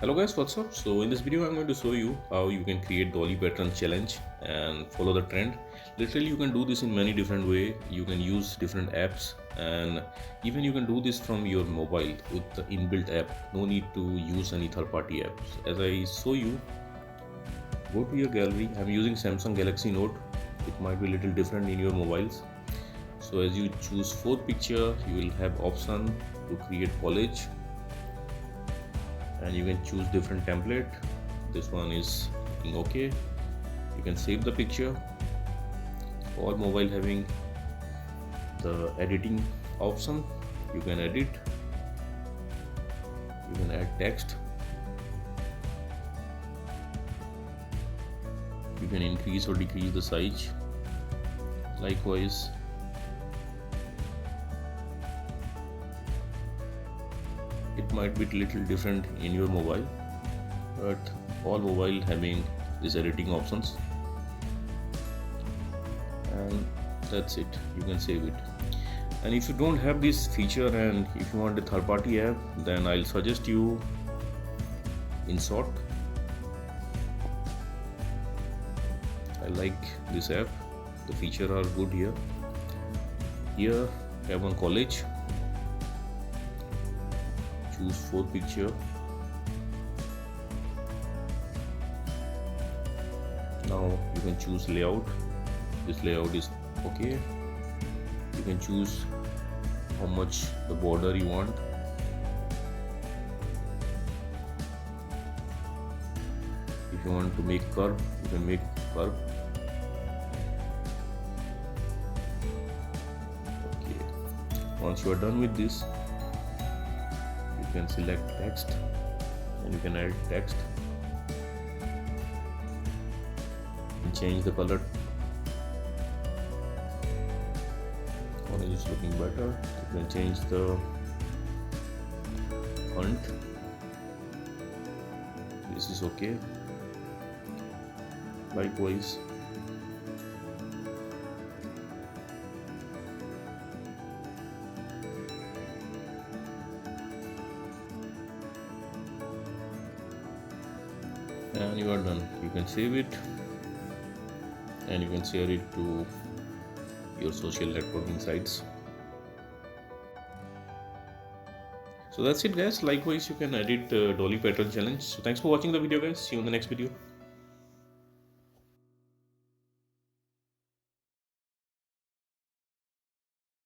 Hello guys, what's up? So in this video I'm going to show you how you can create Dolly Parton challenge and follow the trend. Literally you can do this in many different way. You can use different apps and even you can do this from your mobile with the inbuilt app. No need to use any third-party apps. As I show you, go to your gallery. I'm using Samsung Galaxy Note. It might be a little different in your mobiles. So as you choose fourth picture, you will have option to create collage and you can choose different template. This one is looking okay. You can save the picture. All mobile having the editing option. You can edit, you can add text, you can increase or decrease the size. Likewise, it might be a little different in your mobile, but all mobile having these editing options, and that's it. You can save it. And if you don't have this feature and if you want a third-party app, then I'll suggest you InShot. I like this app. The features are good here. Here I have one collage. Choose fourth picture. Now you can choose layout. This layout is okay. You can choose how much the border you want. If you want to make curve, you can make curve. Okay. Once you are done with this, you can select text and you can add text and change the color. Orange is looking better. You can change the font. This is okay. Likewise, and you are done. You can save it and you can share it to your social networking sites. So that's it guys. Likewise, you can edit Dolly Parton challenge. So thanks for watching the video guys. See you in the next video.